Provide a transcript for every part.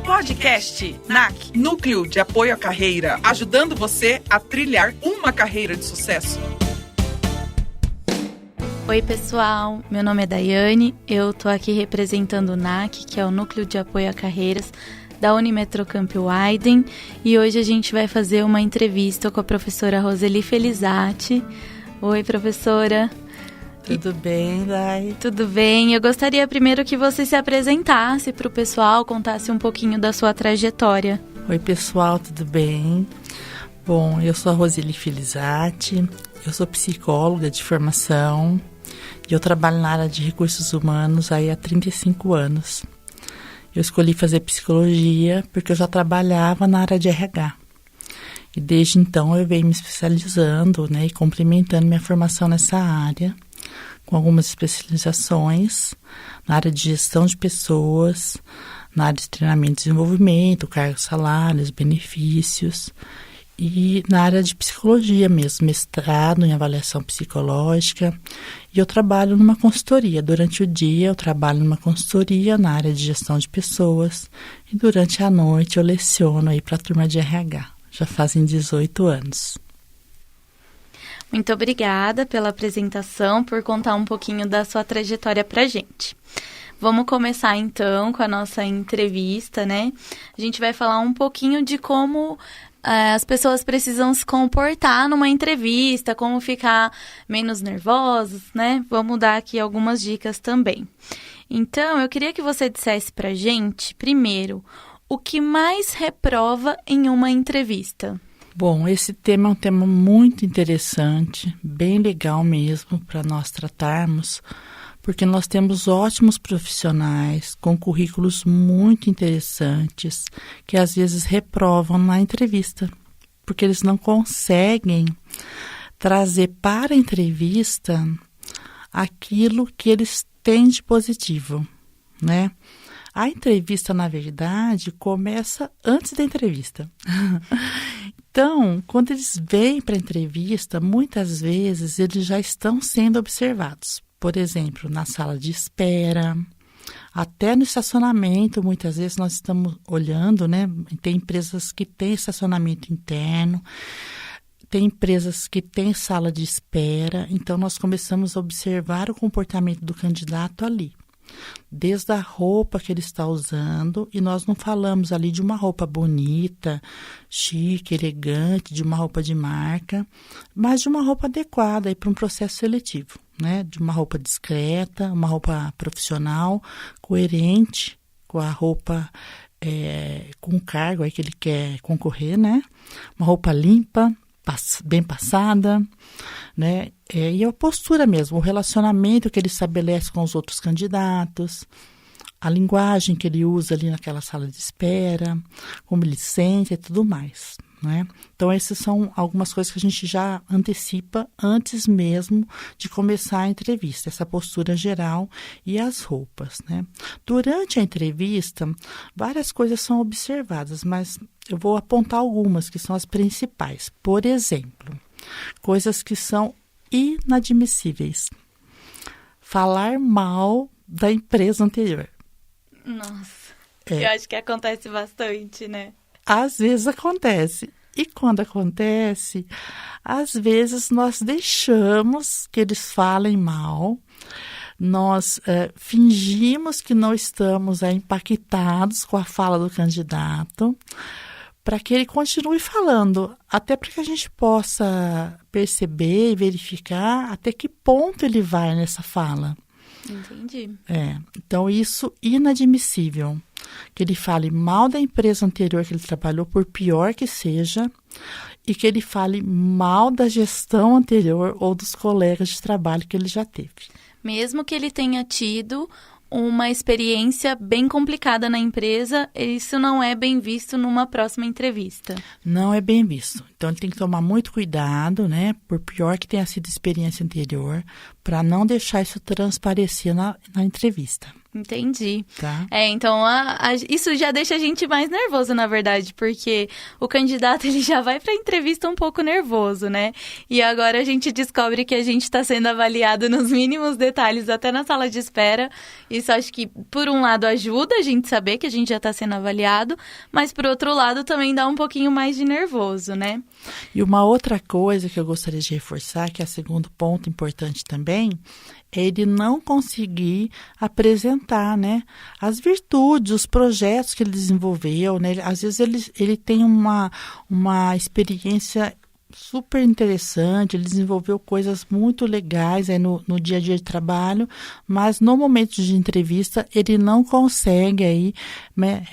Podcast NAC, Núcleo de Apoio à Carreira, ajudando você a trilhar uma carreira de sucesso. Oi pessoal, meu nome é Daiane, eu tô aqui representando o NAC, que é o Núcleo de Apoio a Carreiras da Unimetrocamp Weiden, e hoje a gente vai fazer uma entrevista com a professora Roseli Felizati. Oi professora. Tudo bem, Dai? Tudo bem, eu gostaria primeiro que você se apresentasse para o pessoal, contasse um pouquinho da sua trajetória. Oi pessoal, tudo bem? Bom, eu sou a Roseli Felizati, eu sou psicóloga de formação e eu trabalho na área de recursos humanos aí há 35 anos. Eu escolhi fazer psicologia porque eu já trabalhava na área de RH. E desde então eu venho me especializando, né, e complementando minha formação nessa área, com algumas especializações na área de gestão de pessoas, na área de treinamento e desenvolvimento, cargos, salários, benefícios, e na área de psicologia mesmo, mestrado em avaliação psicológica. E eu trabalho numa consultoria. Durante o dia eu trabalho numa consultoria na área de gestão de pessoas e durante a noite eu leciono aí para a turma de RH. Já fazem 18 anos. Muito obrigada pela apresentação, por contar um pouquinho da sua trajetória pra gente. Vamos começar então com a nossa entrevista, né? A gente vai falar um pouquinho de como as pessoas precisam se comportar numa entrevista, como ficar menos nervosos, né? Vamos dar aqui algumas dicas também. Então, eu queria que você dissesse pra gente, primeiro, o que mais reprova em uma entrevista? Bom, esse tema é um tema muito interessante, bem legal mesmo para nós tratarmos, porque nós temos ótimos profissionais com currículos muito interessantes que às vezes reprovam na entrevista, porque eles não conseguem trazer para a entrevista aquilo que eles têm de positivo, né? A entrevista, na verdade, começa antes da entrevista. Então, quando eles vêm para a entrevista, muitas vezes eles já estão sendo observados. Por exemplo, na sala de espera, até no estacionamento, muitas vezes nós estamos olhando, né? Tem empresas que têm estacionamento interno, tem empresas que têm sala de espera, então nós começamos a observar o comportamento do candidato ali. Desde a roupa que ele está usando, e nós não falamos ali de uma roupa bonita, chique, elegante, de uma roupa de marca, mas de uma roupa adequada para um processo seletivo, né? De uma roupa discreta, uma roupa profissional, coerente com a roupa, com o cargo aí que ele quer concorrer, né? Uma roupa limpa, bem passada, né? E a postura mesmo, o relacionamento que ele estabelece com os outros candidatos, a linguagem que ele usa ali naquela sala de espera, como ele sente e tudo mais, né? Então, essas são algumas coisas que a gente já antecipa antes mesmo de começar a entrevista, essa postura geral e as roupas, né? Durante a entrevista, várias coisas são observadas, mas eu vou apontar algumas que são as principais. Por exemplo, coisas que são inadmissíveis. Falar mal da empresa anterior. Nossa, eu acho que acontece bastante, né? Às vezes acontece. E quando acontece, às vezes nós deixamos que eles falem mal, nós fingimos que não estamos impactados com a fala do candidato, para que ele continue falando, até para que a gente possa perceber e verificar até que ponto ele vai nessa fala. Entendi. Então, isso inadmissível. Que ele fale mal da empresa anterior que ele trabalhou, por pior que seja, e que ele fale mal da gestão anterior ou dos colegas de trabalho que ele já teve. Mesmo que ele tenha tido uma experiência bem complicada na empresa, isso não é bem visto numa próxima entrevista. Não é bem visto. Então, ele tem que tomar muito cuidado, né? Por pior que tenha sido a experiência anterior, para não deixar isso transparecer na entrevista. Entendi. Tá? Então isso já deixa a gente mais nervoso, na verdade, porque o candidato ele já vai para a entrevista um pouco nervoso, né? E agora a gente descobre que a gente está sendo avaliado nos mínimos detalhes, até na sala de espera. Isso acho que, por um lado, ajuda a gente saber que a gente já está sendo avaliado, mas, por outro lado, também dá um pouquinho mais de nervoso, né? E uma outra coisa que eu gostaria de reforçar, que é o segundo ponto importante também, é ele não conseguir apresentar, né, as virtudes, os projetos que ele desenvolveu, né? Às vezes ele tem uma experiência super interessante, ele desenvolveu coisas muito legais aí no dia a dia de trabalho, mas no momento de entrevista ele não consegue aí, né,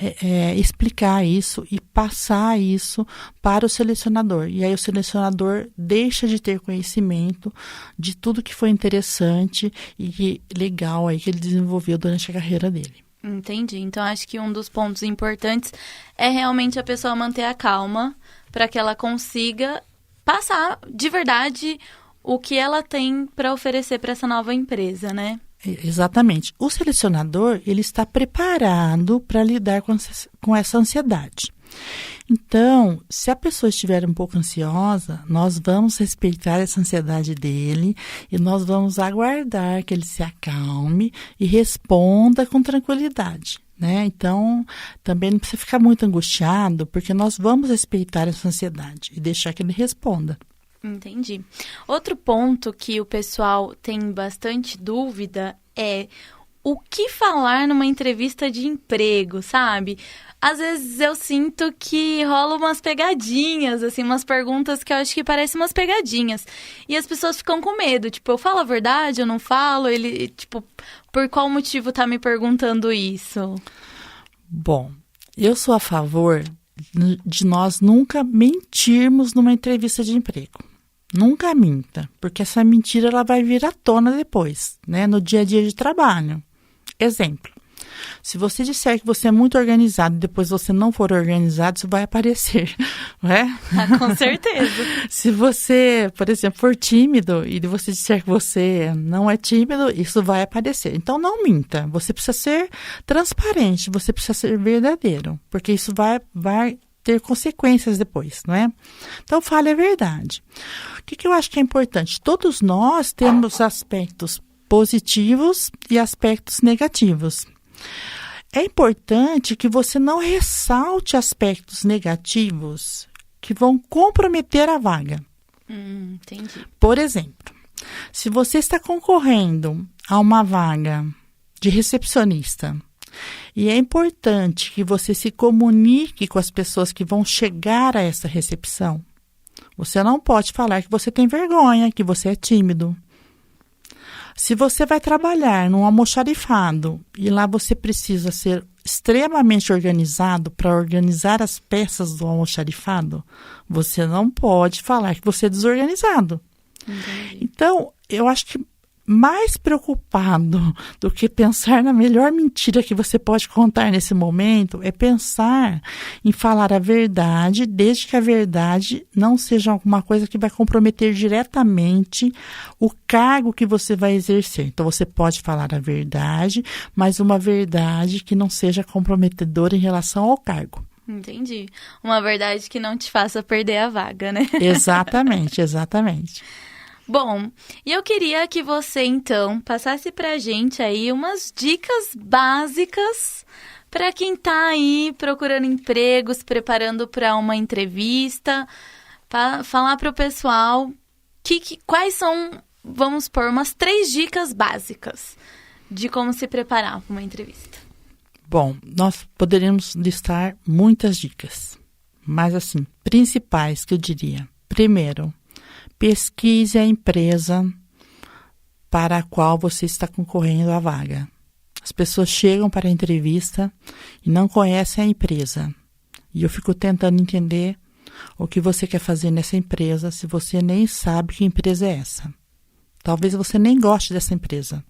explicar isso e passar isso para o selecionador. E aí o selecionador deixa de ter conhecimento de tudo que foi interessante e legal aí que ele desenvolveu durante a carreira dele. Entendi. Então, acho que um dos pontos importantes é realmente a pessoa manter a calma para que ela consiga passar de verdade o que ela tem para oferecer para essa nova empresa, né? Exatamente. O selecionador, ele está preparado para lidar com essa ansiedade. Então, se a pessoa estiver um pouco ansiosa, nós vamos respeitar essa ansiedade dele e nós vamos aguardar que ele se acalme e responda com tranquilidade, né? Então, também não precisa ficar muito angustiado, porque nós vamos respeitar essa ansiedade e deixar que ele responda. Entendi. Outro ponto que o pessoal tem bastante dúvida é o que falar numa entrevista de emprego, sabe? Às vezes eu sinto que rolam umas pegadinhas, assim, umas perguntas que eu acho que parecem umas pegadinhas. E as pessoas ficam com medo, tipo, eu falo a verdade, eu não falo? Ele, tipo, por qual motivo tá me perguntando isso? Bom, eu sou a favor de nós nunca mentirmos numa entrevista de emprego. Nunca minta, porque essa mentira ela vai vir à tona depois, né, no dia a dia de trabalho. Exemplo, se você disser que você é muito organizado e depois você não for organizado, isso vai aparecer, não é? Com certeza. Se você, por exemplo, for tímido e você disser que você não é tímido, isso vai aparecer. Então, não minta. Você precisa ser transparente, você precisa ser verdadeiro, porque isso vai ter consequências depois, não é? Então, fale a verdade. O que eu acho que é importante? Todos nós temos aspectos positivos e aspectos negativos. É importante que você não ressalte aspectos negativos que vão comprometer a vaga. Entendi. Por exemplo, se você está concorrendo a uma vaga de recepcionista e é importante que você se comunique com as pessoas que vão chegar a essa recepção, você não pode falar que você tem vergonha, que você é tímido. Se você vai trabalhar num almoxarifado e lá você precisa ser extremamente organizado para organizar as peças do almoxarifado, você não pode falar que você é desorganizado. Entendi. Então, eu acho que mais preocupado do que pensar na melhor mentira que você pode contar nesse momento é pensar em falar a verdade, desde que a verdade não seja alguma coisa que vai comprometer diretamente o cargo que você vai exercer. Então, você pode falar a verdade, mas uma verdade que não seja comprometedora em relação ao cargo. Entendi. Uma verdade que não te faça perder a vaga, né? Exatamente, exatamente. Bom, e eu queria que você, então, passasse pra gente aí umas dicas básicas para quem tá aí procurando emprego, se preparando para uma entrevista, para falar pro pessoal quais são, vamos pôr, umas 3 dicas básicas de como se preparar para uma entrevista. Bom, nós poderíamos listar muitas dicas, mas assim, principais que eu diria. Primeiro, pesquise a empresa para a qual você está concorrendo à vaga. As pessoas chegam para a entrevista e não conhecem a empresa. E eu fico tentando entender o que você quer fazer nessa empresa se você nem sabe que empresa é essa. Talvez você nem goste dessa empresa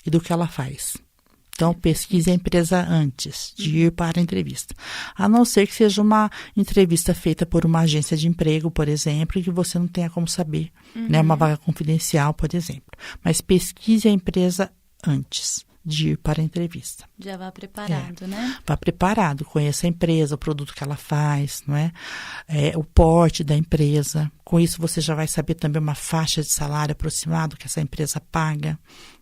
e do que ela faz. Então, pesquise a empresa antes de ir para a entrevista. A não ser que seja uma entrevista feita por uma agência de emprego, por exemplo, e que você não tenha como saber, né? Uma vaga confidencial, por exemplo. Mas pesquise a empresa antes de ir para a entrevista. Já vá preparado, né? Vá preparado, conheça a empresa, o produto que ela faz, não é? O porte da empresa. Com isso, você já vai saber também uma faixa de salário aproximado que essa empresa paga,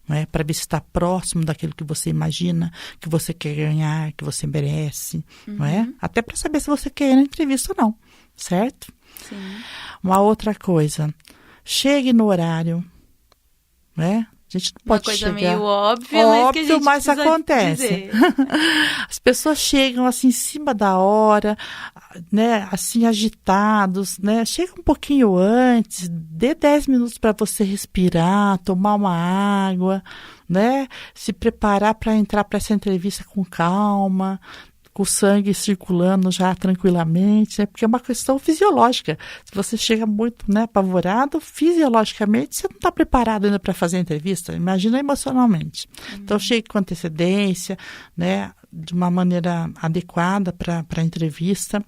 não é? Para ver se está próximo daquilo que você imagina, que você quer ganhar, que você merece, não é? Até para saber se você quer ir na entrevista ou não, certo? Sim. Uma outra coisa, chegue no horário, não é? A gente não pode chegar... Uma coisa meio óbvia, mas acontece. Dizer. As pessoas chegam assim em cima da hora, né, assim agitados, né? Chega um pouquinho antes, dê 10 minutos para você respirar, tomar uma água, né? Se preparar para entrar para essa entrevista com calma, com o sangue circulando já tranquilamente, né? Porque é uma questão fisiológica. Se você chega muito, né, apavorado, fisiologicamente você não está preparado ainda para fazer a entrevista, imagina emocionalmente. Então, chegue com antecedência, né, de uma maneira adequada para a entrevista.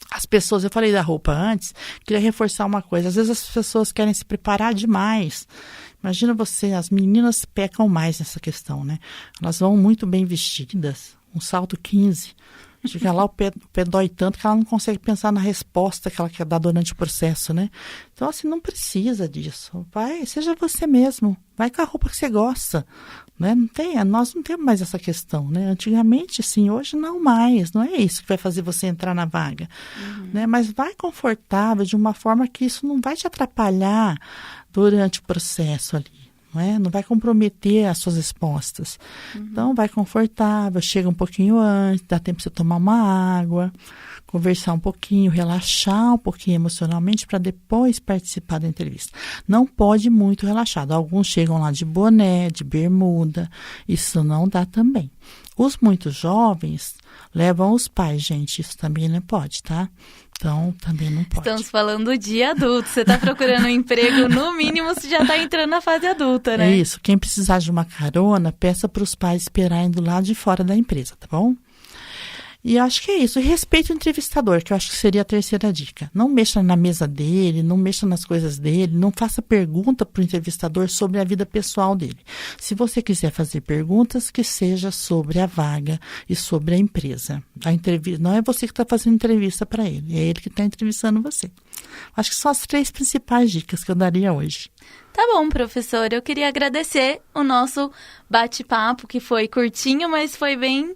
As pessoas, eu falei da roupa antes, queria reforçar uma coisa, às vezes as pessoas querem se preparar demais. Imagina você, as meninas pecam mais nessa questão, né? Elas vão muito bem vestidas, um salto 15. Chega lá, o pé dói tanto que ela não consegue pensar na resposta que ela quer dar durante o processo, né? Então, assim, não precisa disso. Vai, seja você mesmo. Vai com a roupa que você gosta, né? Nós não temos mais essa questão, né? Antigamente, sim, hoje não mais. Não é isso que vai fazer você entrar na vaga, né? Mas vai confortável de uma forma que isso não vai te atrapalhar durante o processo ali. Não vai comprometer as suas respostas. Então, vai confortável, chega um pouquinho antes, dá tempo para você tomar uma água, conversar um pouquinho, relaxar um pouquinho emocionalmente para depois participar da entrevista. Não pode ir muito relaxado. Alguns chegam lá de boné, de bermuda, isso não dá também. Os muito jovens levam os pais, gente, isso também não pode, tá? Então, também não pode. Estamos falando de adulto. Você está procurando um emprego, no mínimo, você já está entrando na fase adulta, né? É isso. Quem precisar de uma carona, peça para os pais esperarem do lado de fora da empresa, tá bom? E acho que é isso. E respeite o entrevistador, que eu acho que seria a terceira dica. Não mexa na mesa dele, não mexa nas coisas dele, não faça pergunta para o entrevistador sobre a vida pessoal dele. Se você quiser fazer perguntas, que seja sobre a vaga e sobre a empresa. A entrevista, não é você que está fazendo entrevista para ele, é ele que está entrevistando você. Acho que são as 3 principais dicas que eu daria hoje. Tá bom, professor. Eu queria agradecer o nosso bate-papo, que foi curtinho, mas foi bem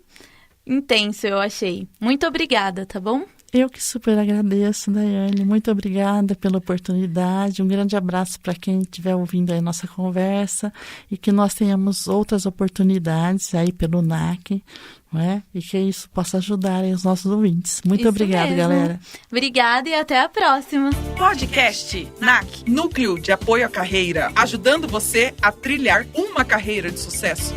intenso, eu achei. Muito obrigada, tá bom? Eu que super agradeço, Daiane. Muito obrigada pela oportunidade. Um grande abraço para quem estiver ouvindo aí a nossa conversa e que nós tenhamos outras oportunidades aí pelo NAC, não é? E que isso possa ajudar aí os nossos ouvintes. Muito obrigada, galera. Obrigada e até a próxima. Podcast NAC, Núcleo de Apoio à Carreira, ajudando você a trilhar uma carreira de sucesso.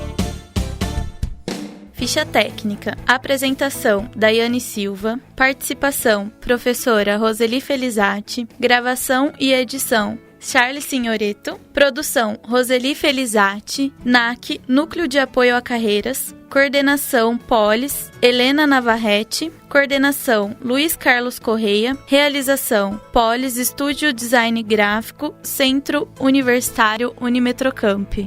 Ficha técnica. Apresentação, Daiane Silva. Participação, professora Roseli Felizati. Gravação e edição, Charles Signoretto. Produção, Roseli Felizati. NAC, Núcleo de Apoio a Carreiras. Coordenação, Polis, Helena Navarrete. Coordenação, Luiz Carlos Correia. Realização, Polis Estúdio Design Gráfico, Centro Universitário Unimetrocamp.